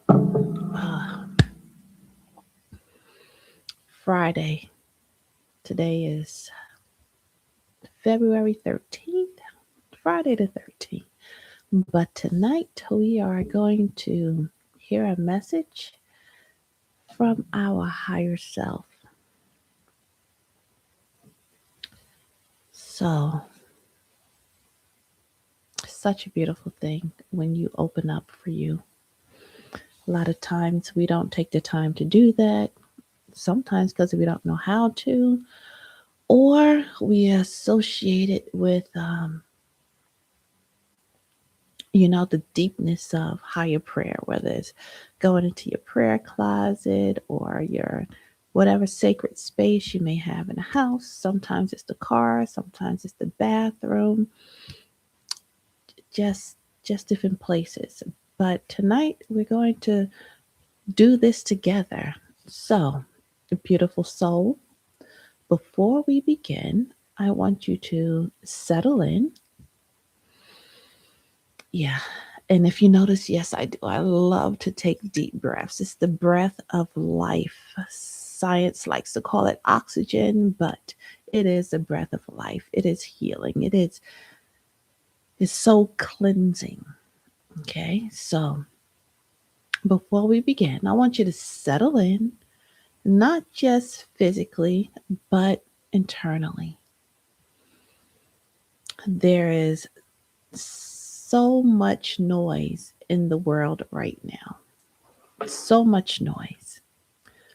Uh, Friday. Today is February 13th, Friday the 13th. But tonight we are going to hear a message from our higher self. So, such a beautiful thing when you open up for you. A lot of times we don't take the time to do that, sometimes because we don't know how to, or we associate it with, the deepness of higher prayer, whether it's going into your prayer closet or your whatever sacred space you may have in a house. Sometimes it's the car, sometimes it's the bathroom, just different places. But tonight we're going to do this together. So, beautiful soul, before we begin, I want you to settle in. Yeah. And if you notice, yes, I do. I love to take deep breaths. It's the breath of life. Science likes to call it oxygen, but it is the breath of life. It is healing. It's so cleansing. Okay. So before we begin, I want you to settle in, not just physically, but internally. There is so much noise in the world right now. So much noise,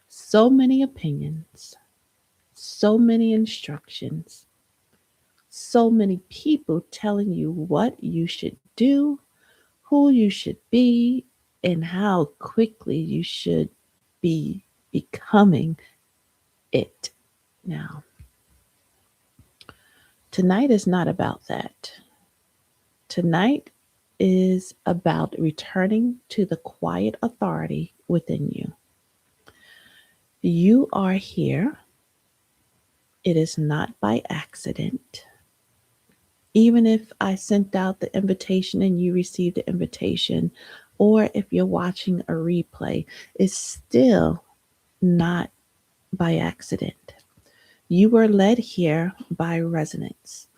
so many opinions, so many instructions, so many people telling you what you should do, who you should be, and how quickly you should be becoming it. Now, tonight is not about that. Tonight is about returning to the quiet authority within you. You are here. It is not by accident. Even if I sent out the invitation and you received the invitation, or if you're watching a replay, it's still not by accident. You were led here by resonance.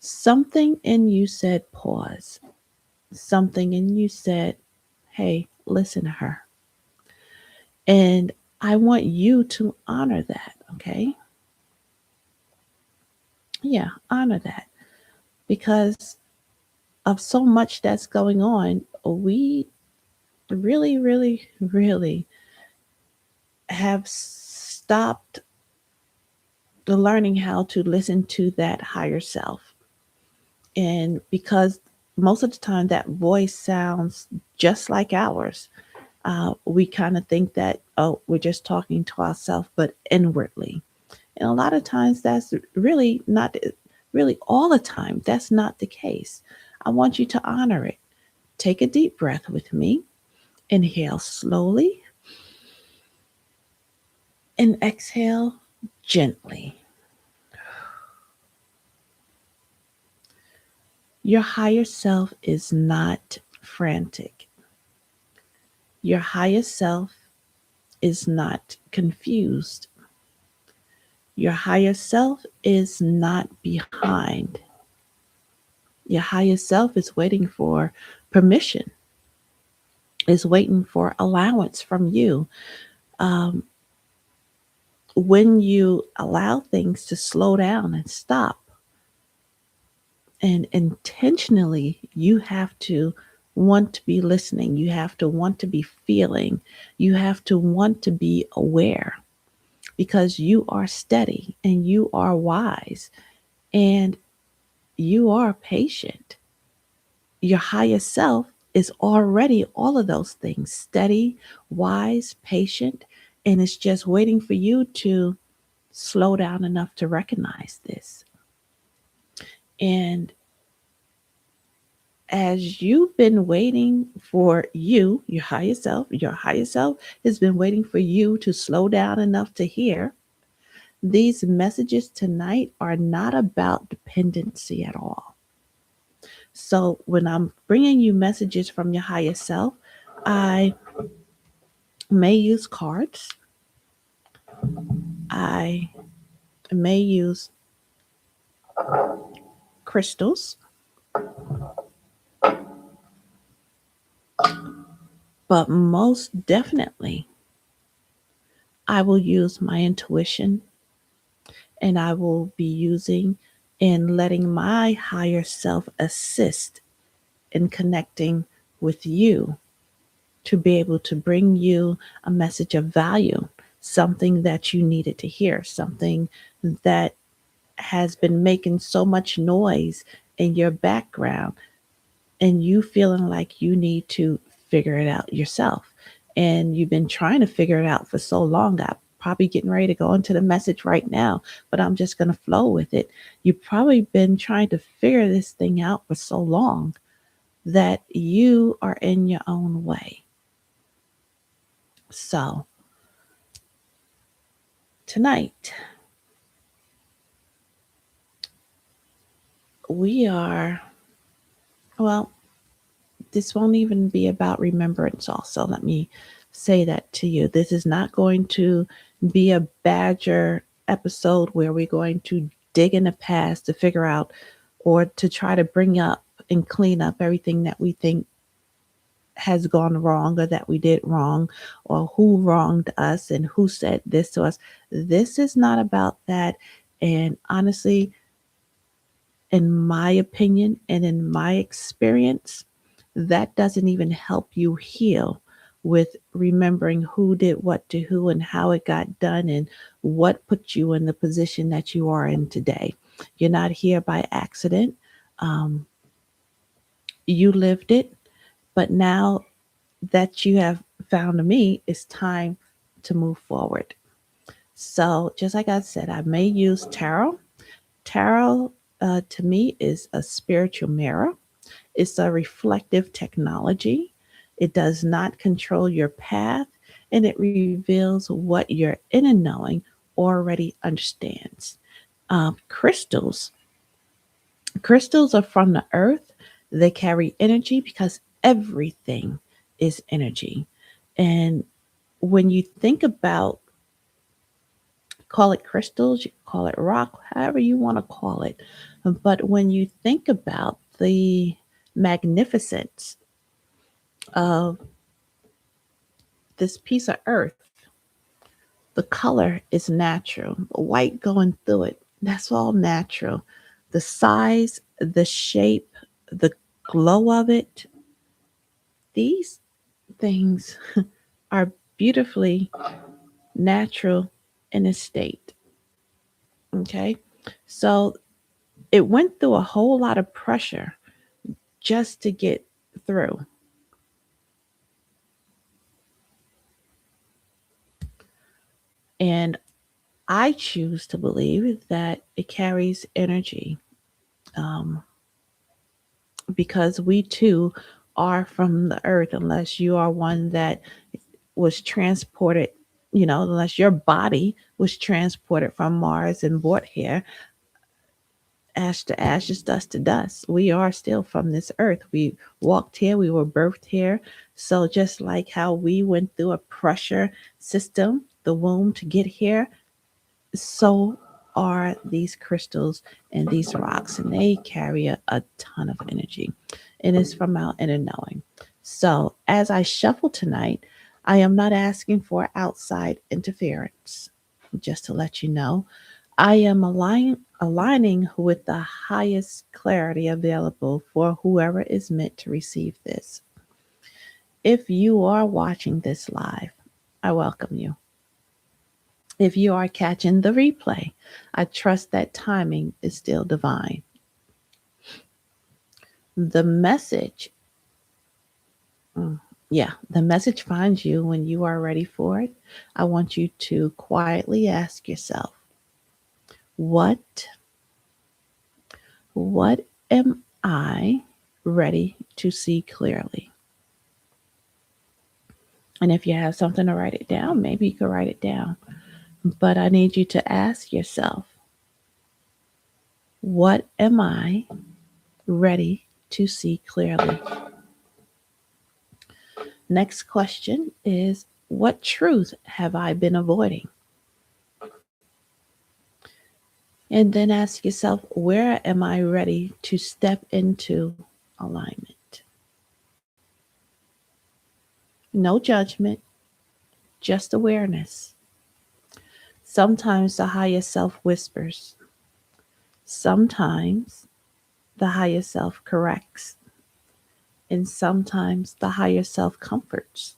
Something in you said pause. Something in you said, hey, listen to her. And I want you to honor that, okay? Yeah, honor that. Because of so much that's going on, we really, really, really have stopped the learning how to listen to that higher self. And because most of the time that voice sounds just like ours, we kind of think that, oh, we're just talking to ourselves, but inwardly. And a lot of times that's really not, really all the time, that's not the case. I want you to honor it. Take a deep breath with me. Inhale slowly and exhale gently. Your higher self is not frantic. Your higher self is not confused. Your higher self is not behind. Your higher self is waiting for permission, is waiting for allowance from you. Um, when you allow things to slow down and stop, and intentionally, you have to want to be listening, you have to want to be feeling, you have to want to be aware because you are steady and you are wise and you are patient. Your higher self is already all of those things: steady, wise, patient, and it's just waiting for you to slow down enough to recognize this. And as you've been waiting for you, your higher self has been waiting for you to slow down enough to hear. These messages tonight are not about dependency at all. So when I'm bringing you messages from your higher self, I may use cards. I may use crystals, but most definitely, I will use my intuition, and I will be using and letting my higher self assist in connecting with you to be able to bring you a message of value, something that you needed to hear, something that has been making so much noise in your background, and you feeling like you need to figure it out yourself. And you've been trying to figure it out for so long. I'm probably getting ready to go into the message right now, but I'm just going to flow with it. You've probably been trying to figure this thing out for so long that you are in your own way. So, tonight, we are, well, this won't even be about remembrance, also. Let me say that to you. This is not going to be a Badger episode where we're going to dig in the past to figure out or to try to bring up and clean up everything that we think has gone wrong or that we did wrong or who wronged us and who said this to us. This is not about that. And honestly, in my opinion and in my experience, that doesn't even help you heal with remembering who did what to who and how it got done and what put you in the position that you are in today. You're not here by accident. Um, you lived it, but now that you have found me, it's time to move forward. So, just like I said, I may use tarot. Tarot to me is a spiritual mirror. It's a reflective technology. It does not control your path, and it reveals what your inner knowing already understands. Crystals. Crystals are from the earth. They carry energy because everything is energy. And when you think about, call it crystals, you call it rock, however you want to call it. But when you think about the magnificence of this piece of earth, the color is natural. The white going through it, that's all natural. The size, the shape, the glow of it, these things are beautifully natural in a state. Okay. So it went through a whole lot of pressure just to get through. And I choose to believe that it carries energy, um, because we too are from the earth, unless you are one that was transported, unless your body was transported from Mars and brought here. Ash to ashes, dust to dust. We are still from this earth. We walked here, we were birthed here. So, just like how we went through a pressure system, the womb to get here, so are these crystals and these rocks, and they carry a ton of energy. And it's from our inner knowing. So, as I shuffle tonight, I am not asking for outside interference. Just to let you know, I am aligning with the highest clarity available for whoever is meant to receive this. If you are watching this live, I welcome you. If you are catching the replay, I trust that timing is still divine. The message, the message finds you when you are ready for it. I want you to quietly ask yourself, what what am I ready to see clearly? And if you have something to write it down, maybe you can write it down. But I need you to ask yourself, what am I ready to see clearly. Next question is, what truth have I been avoiding? And then ask yourself, where am I ready to step into alignment? No judgment, just awareness. Sometimes the higher self whispers. Sometimes the higher self corrects. And sometimes the higher self comforts.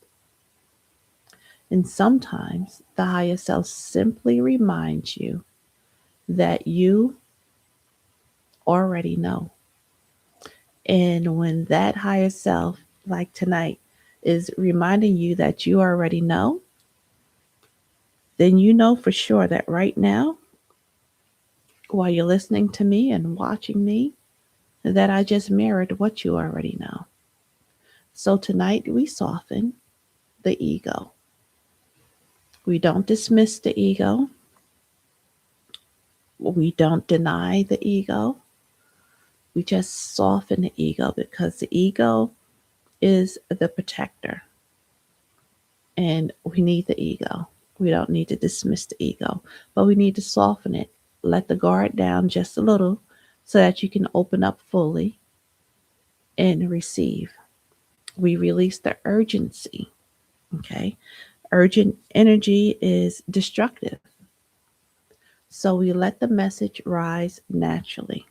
And sometimes the higher self simply reminds you that you already know. And when that higher self, like tonight, is reminding you that you already know, then you know for sure that right now, while you're listening to me and watching me, that I just mirrored what you already know. So tonight we soften the ego. We don't dismiss the ego. We don't deny the ego. We just soften the ego because the ego is the protector. And we need the ego. We don't need to dismiss the ego, but we need to soften it. Let the guard down just a little so that you can open up fully and receive. We release the urgency. Okay. Urgent energy is destructive. So we let the message rise naturally.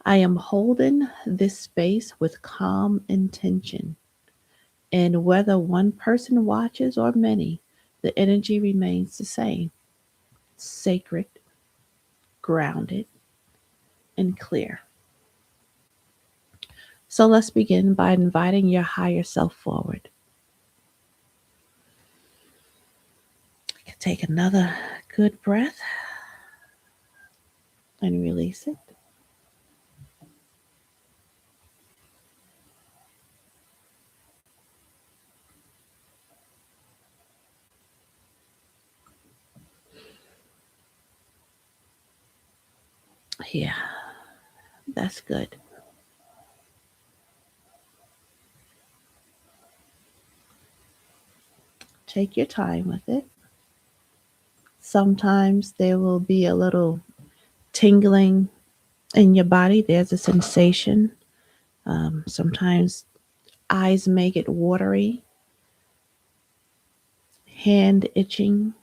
I am holding this space with calm intention. And whether one person watches or many, the energy remains the same, sacred, grounded, and clear. So let's begin by inviting your higher self forward. Take another good breath and release it. Yeah, that's good. Take your time with it. Sometimes there will be a little tingling in your body, there's a sensation. Sometimes eyes may get watery, hand itching,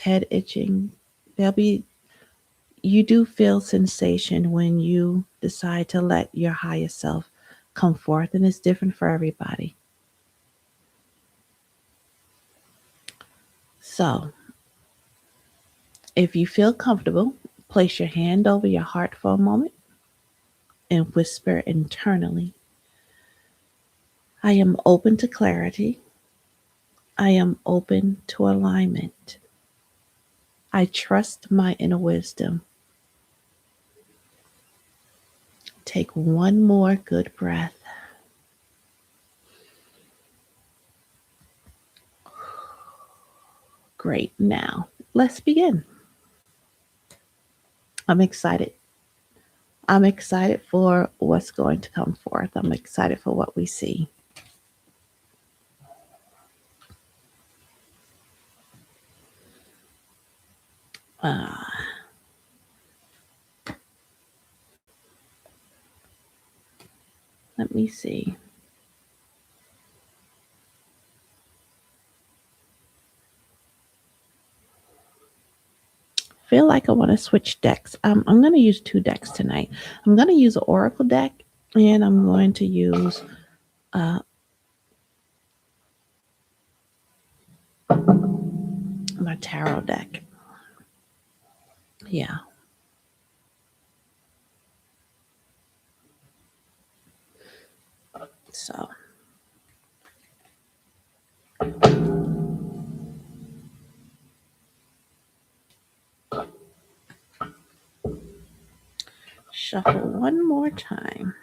head itching. There'll be, you do feel sensation when you decide to let your higher self come forth, and it's different for everybody. So, if you feel comfortable, place your hand over your heart for a moment and whisper internally, I am open to clarity. I am open to alignment. I trust my inner wisdom. Take one more good breath. Great. Now, let's begin. I'm excited. I'm excited for what's going to come forth. I'm excited for what we see. Uh, Let me see. Feel like I want to switch decks. I'm going to use two decks tonight. I'm going to use an Oracle deck, and I'm going to use uh, my tarot deck. Yeah. So shuffle one more time.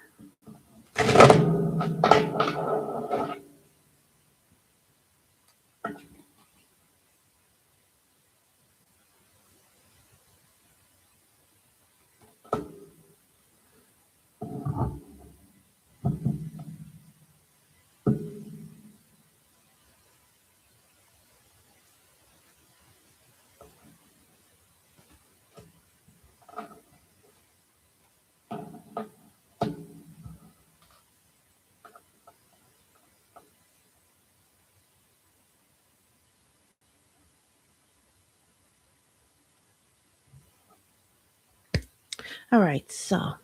All right, so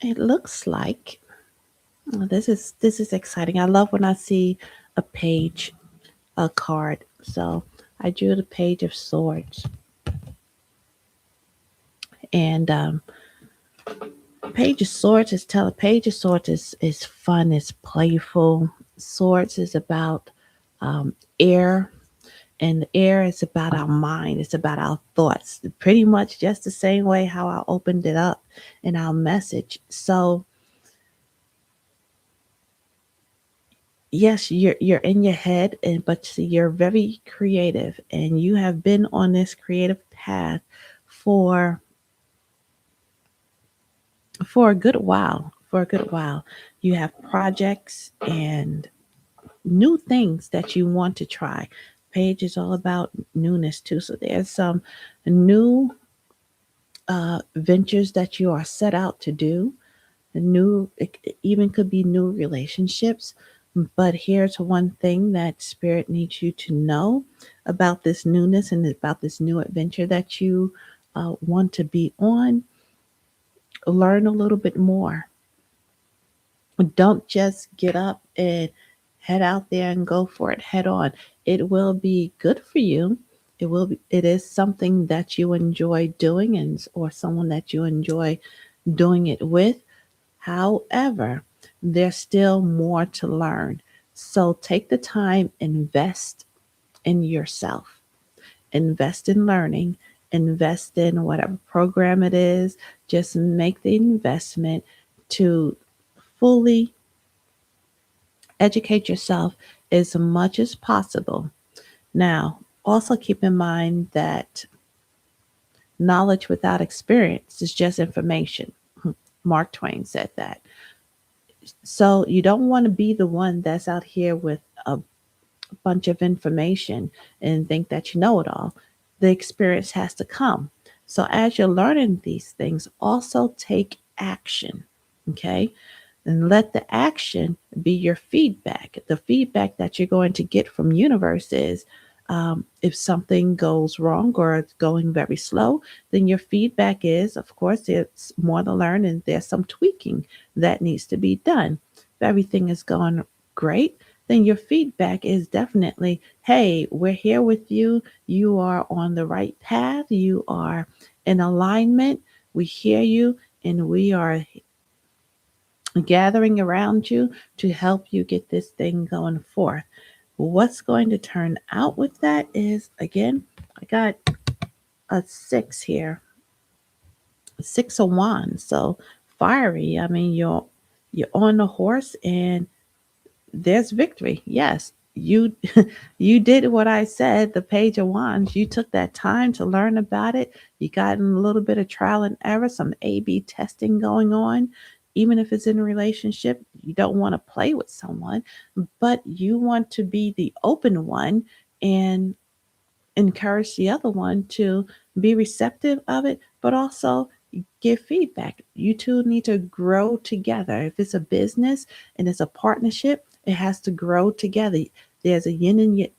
it looks like this is exciting. I love when I see a page, a card. So I drew the Page of Swords, and Page of Swords is Page of Swords is fun. It's playful. Swords is about air, and the air is about our mind. It's about our thoughts. Pretty much just the same way how I opened it up in our message. So yes, you're in your head, and but see, you're very creative, and you have been on this creative path for a good while. For a good while, you have projects and new things that you want to try. Page is all about newness too. So there's some new ventures that you are set out to do. It even could be new relationships. But here's one thing that Spirit needs you to know about this newness and about this new adventure that you want to be on. Learn a little bit more. Don't just get up and head out there and go for it head on. It will be good for you. It is something that you enjoy doing, and or someone that you enjoy doing it with. However, there's still more to learn. So take the time, invest in yourself, invest in learning, invest in whatever program it is. Just make the investment to fully educate yourself as much as possible. Now, also keep in mind that knowledge without experience is just information. Mark Twain said that. So you don't want to be the one that's out here with a bunch of information and think that you know it all. The experience has to come. So as you're learning these things, also take action. Okay. And let the action be your feedback. The feedback that you're going to get from universe is if something goes wrong or it's going very slow, then your feedback is, of course, it's more to learn and there's some tweaking that needs to be done. If everything is going great, then your feedback is definitely, hey, we're here with you. You are on the right path. You are in alignment. We hear you, and we are gathering around you to help you get this thing going forth. What's going to turn out with that is, again, I got a six here, six of wands. So fiery. I mean, you're on the horse, and there's victory. Yes, you you did what I said. The Page of Wands. You took that time to learn about it. You got in a little bit of trial and error, some A/B testing going on. Even if it's in a relationship, you don't want to play with someone, but you want to be the open one and encourage the other one to be receptive of it, but also give feedback. You two need to grow together. If it's a business and it's a partnership, it has to grow together. There's a yin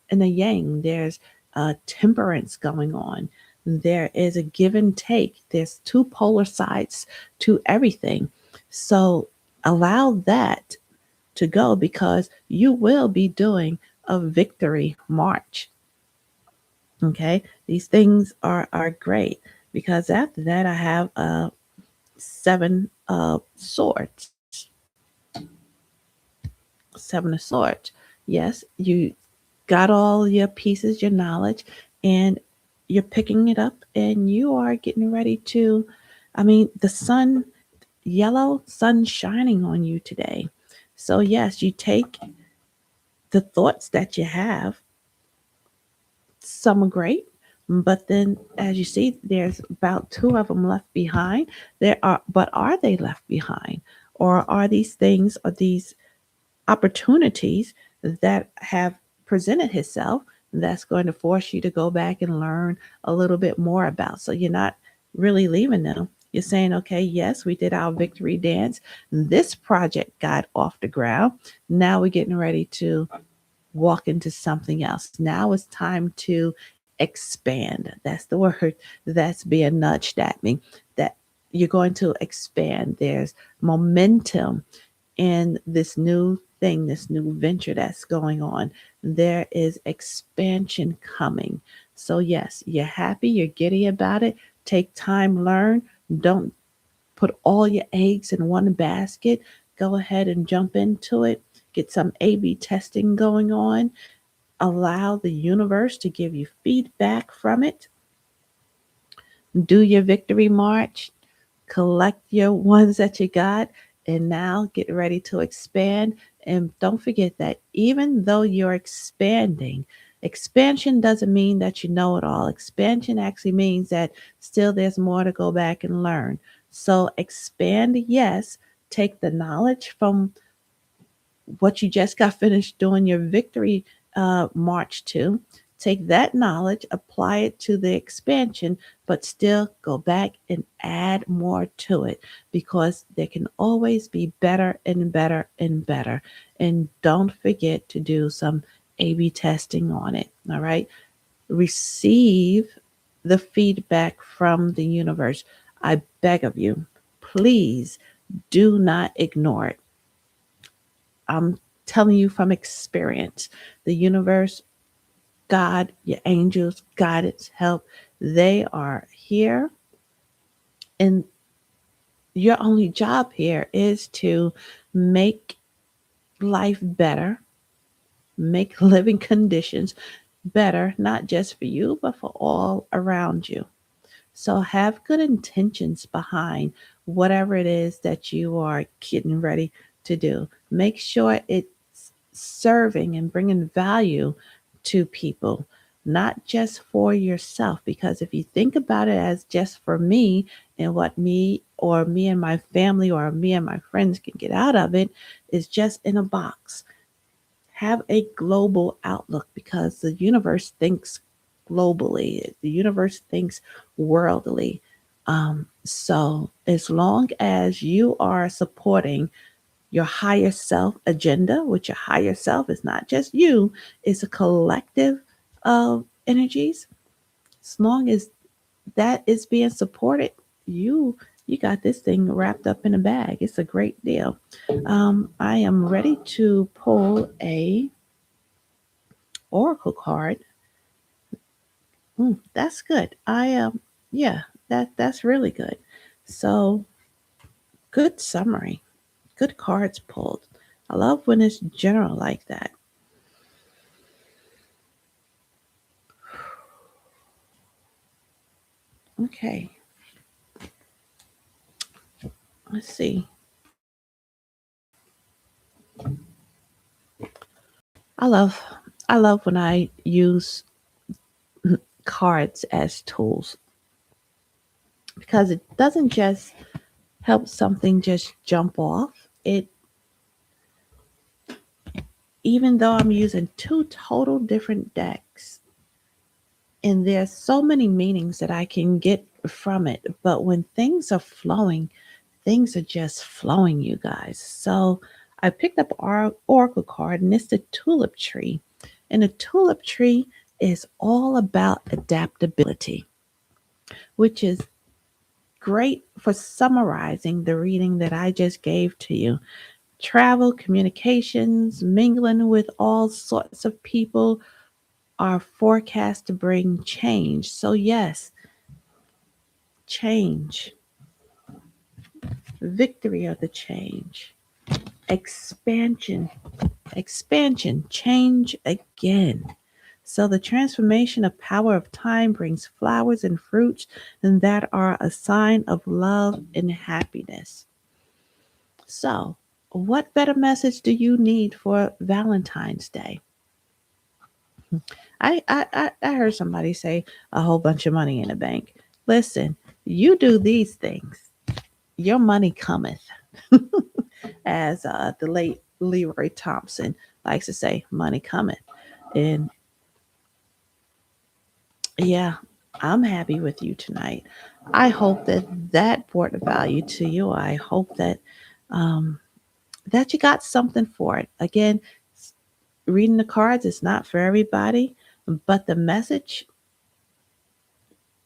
and a yang. There's a temperance going on. There is a give and take. There's two polar sides to everything. So allow that to go because you will be doing a victory march. Okay, these things are great because after that I have seven of swords. Seven of swords. Yes, you got all your pieces, your knowledge, and you're picking it up and you are getting ready to, I mean, the sun, yellow sun shining on you today. So yes, you take the thoughts that you have. Some are great, but then as you see, there's about two of them left behind. But are they left behind? Or are these things, or these opportunities that have presented itself that's going to force you to go back and learn a little bit more about? So you're not really leaving them. You're saying, okay, yes, we did our victory dance. This project got off the ground. Now we're getting ready to walk into something else. Now it's time to expand. That's the word that's being nudged at me. That you're going to expand. There's momentum in this new thing, this new venture that's going on. There is expansion coming. So, yes, you're happy, you're giddy about it. Take time, learn. Don't put all your eggs in one basket. Go ahead and jump into it. Get some A B testing going on. Allow the universe to give you feedback from it. Do your victory march, collect your ones that you got, and now get ready to expand. And don't forget that even though you're expanding, expansion doesn't mean that you know it all. Expansion actually means that still there's more to go back and learn. So expand, yes, take the knowledge from what you just got finished doing your victory march to. Take that knowledge, apply it to the expansion, but still go back and add more to it because there can always be better and better and better. And don't forget to do some A B testing on it. All right. Receive the feedback from the universe. I beg of you, please do not ignore it. I'm telling you from experience, the universe, God, your angels, guidance, help, they are here. And your only job here is to make life better, make living conditions better, not just for you, but for all around you. So have good intentions behind whatever it is that you are getting ready to do. Make sure it's serving and bringing value to people, not just for yourself. Because if you think about it as just for me and what me or me and my family or me and my friends can get out of it is just in a box. Have a global outlook because the universe thinks globally, the universe thinks worldly. So, as long as you are supporting your higher self agenda, which your higher self is not just you, it's a collective of energies. As long as that is being supported, you you got this thing wrapped up in a bag. It's a great deal. I am ready to pull a oracle card. That's good. I yeah, that's really good. So good summary, good cards pulled. I love when it's general like that. Okay, let's see. I love I love when I use cards as tools because it doesn't just help something just jump off. It even though I'm using two total different decks and there's so many meanings that I can get from it, but when things are flowing, things are just flowing, you guys. So I picked up our oracle card and it's the tulip tree. And the tulip tree is all about adaptability, which is great for summarizing the reading that I just gave to you. Travel, communications, mingling with all sorts of people are forecast to bring change. So, yes, change, victory of the change, expansion, expansion, change again. So, the transformation of power of time brings flowers and fruits, and that are a sign of love and happiness. So, what better message do you need for Valentine's Day? I heard somebody say a whole bunch of money in the bank. Listen, you do these things, your money cometh. As the late Leroy Thompson likes to say, money cometh. And yeah, I'm happy with you tonight. I hope that that brought value to you. I hope that um, that you got something for it. Again, reading the cards is not for everybody, but the message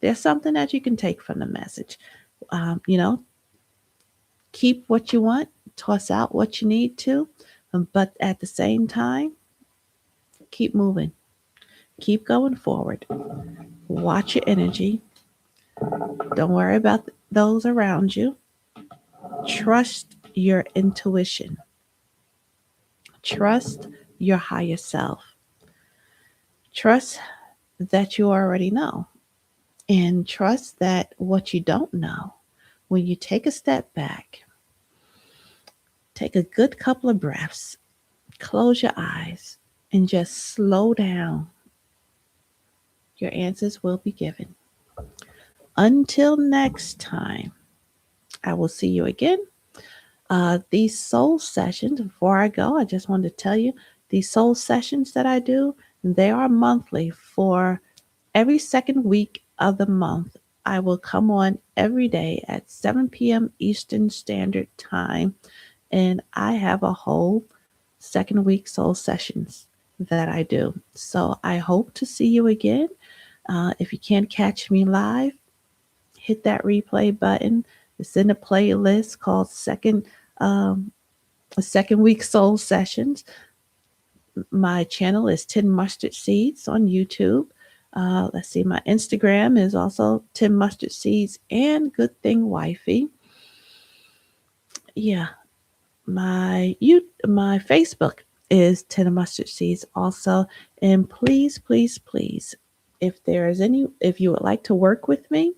There's something that you can take from the message. You know, keep what you want, toss out what you need to, but at the same time, keep moving, keep going forward. Watch your energy. Don't worry about those around you. Trust your intuition. Trust your higher self. Trust that you already know. And trust that what you don't know, when you take a step back, take a good couple of breaths, close your eyes, and just slow down, your answers will be given. Until next time, I will see you again. These soul sessions, before I go, I just wanted to tell you these soul sessions that I do, they are monthly for every second week of the month. I will come on every day at 7 p.m. Eastern Standard Time, and I have a whole second week soul sessions that I do. So I hope to see you again. If you can't catch me live, hit that replay button. It's in a playlist called um, Second Week Soul Sessions. My channel is TenMustardSeeds on YouTube. Let's see, my Instagram is also TenMustardSeeds and Good Thing Wifey. Yeah, my Facebook is TenMustardSeeds also. And please, please, please, if you would like to work with me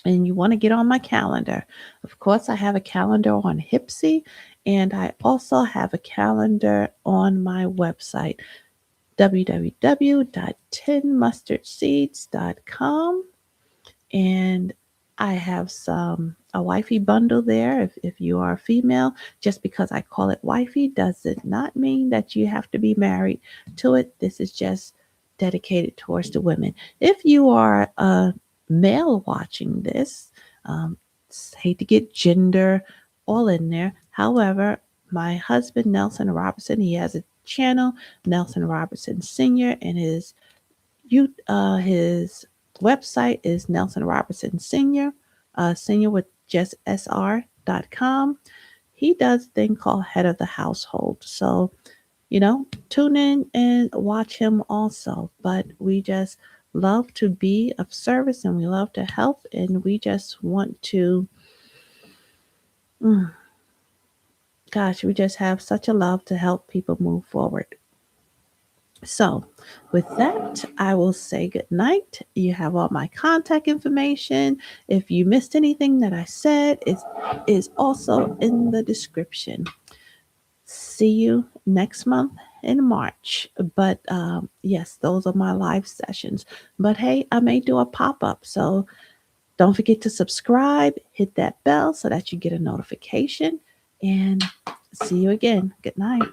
and you want to get on my calendar, of course I have a calendar on Hipsy, and I also have a calendar on my website www.tenmustardseeds.com, and I have a wifey bundle there. If you are female, just because I call it wifey does it not mean that you have to be married to it. This is just dedicated towards the women. If you are a male watching this, um, hate to get gender all in there. However, my husband Nelson Robertson, he has a channel, Nelson Robertson Senior, and his website is Nelson Robertson Senior, Senior with just sr.com. He does a thing called Head of the Household. So, tune in and watch him also. But we just love to be of service, and we love to help, and we just want to, we just have such a love to help people move forward. So, with that, I will say good night. You have all my contact information. If you missed anything that I said, it is also in the description. See you next month in March. But yes, those are my live sessions. But hey, I may do a pop up. So, don't forget to subscribe, hit that bell so that you get a notification. And see you again. Good night.